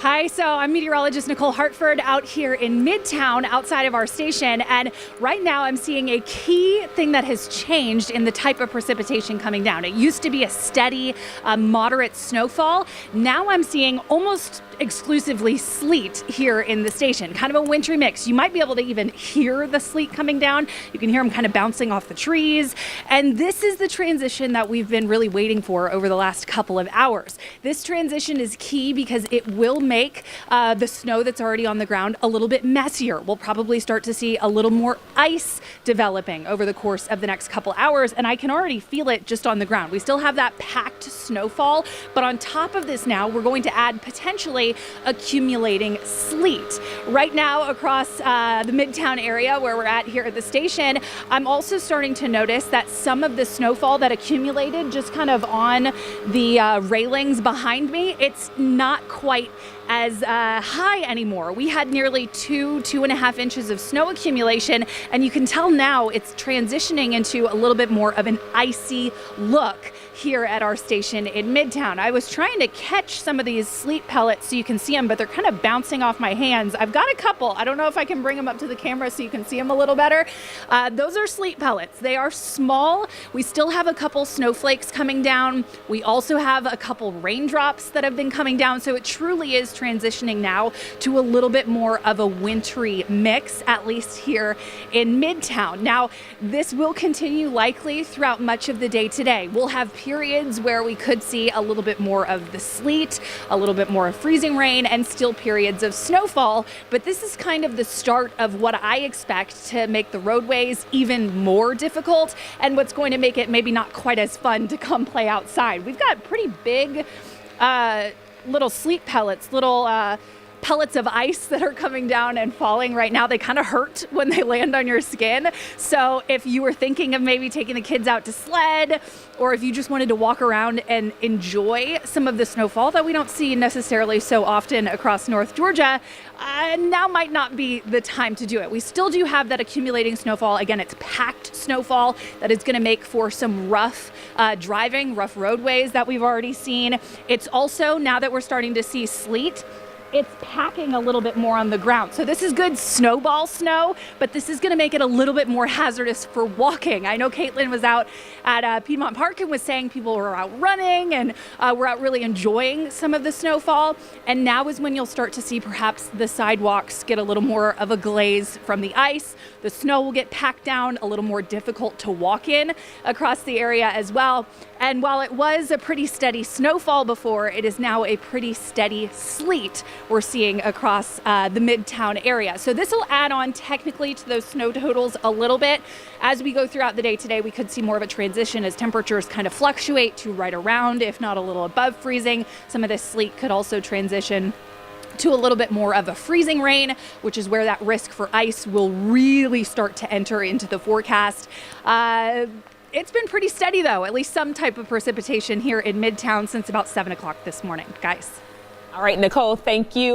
Hi, so I'm meteorologist Nicole Hartford out here in Midtown outside of our station, and right now I'm seeing a key thing that has changed in the type of precipitation coming down. It used to be a steady, moderate snowfall. Now I'm seeing almost exclusively sleet here in the station, kind of a wintry mix. You might be able to even hear the sleet coming down. You can hear them kind of bouncing off the trees. And this is the transition that we've been really waiting for over the last couple of hours. This transition is key because it will make the snow that's already on the ground a little bit messier. We'll probably start to see a little more ice developing over the course of the next couple hours, and I can already feel it just on the ground. We still have that packed snowfall, but on top of this now, we're going to add potentially accumulating sleet. Right now across the Midtown area where we're at here at the station, I'm also starting to notice that some of the snowfall that accumulated just kind of on the railings behind me, it's not quite as high anymore. We had nearly 2.5 inches of snow accumulation, and you can tell now it's transitioning into a little bit more of an icy look here at our station in Midtown. I was trying to catch some of these sleet pellets so you can see them, but they're kind of bouncing off my hands. I've got a couple. I don't know if I can bring them up to the camera so you can see them a little better. Those are sleet pellets. They are small. We still have a couple snowflakes coming down. We also have a couple raindrops that have been coming down, so it truly is transitioning now to a little bit more of a wintry mix, at least here in Midtown. Now, this will continue likely throughout much of the day today. We'll have periods where we could see a little bit more of the sleet, a little bit more of freezing rain, and still periods of snowfall. But this is kind of the start of what I expect to make the roadways even more difficult, and what's going to make it maybe not quite as fun to come play outside. We've got pretty big little sleet pellets, little pellets of ice that are coming down and falling right now. They kind of hurt when they land on your skin. So if you were thinking of maybe taking the kids out to sled, or if you just wanted to walk around and enjoy some of the snowfall that we don't see necessarily so often across North Georgia, now might not be the time to do it. We still do have that accumulating snowfall. Again, it's packed snowfall that is going to make for some rough driving, rough roadways that we've already seen. It's also, now that we're starting to see sleet, it's packing a little bit more on the ground. So this is good snowball snow, but this is going to make it a little bit more hazardous for walking. I know Caitlin was out at Piedmont Park and was saying people were out running and were out really enjoying some of the snowfall. And now is when you'll start to see perhaps the sidewalks get a little more of a glaze from the ice. The snow will get packed down, a little more difficult to walk in across the area as well. And while it was a pretty steady snowfall before, it is now a pretty steady sleet we're seeing across the Midtown area. So this will add on technically to those snow totals a little bit. As we go throughout the day today, we could see more of a transition as temperatures kind of fluctuate to right around, if not a little above freezing. Some of this sleet could also transition to a little bit more of a freezing rain, which is where that risk for ice will really start to enter into the forecast. It's been pretty steady though, at least some type of precipitation here in Midtown since about 7 o'clock this morning, guys. All right, Nicole, thank you.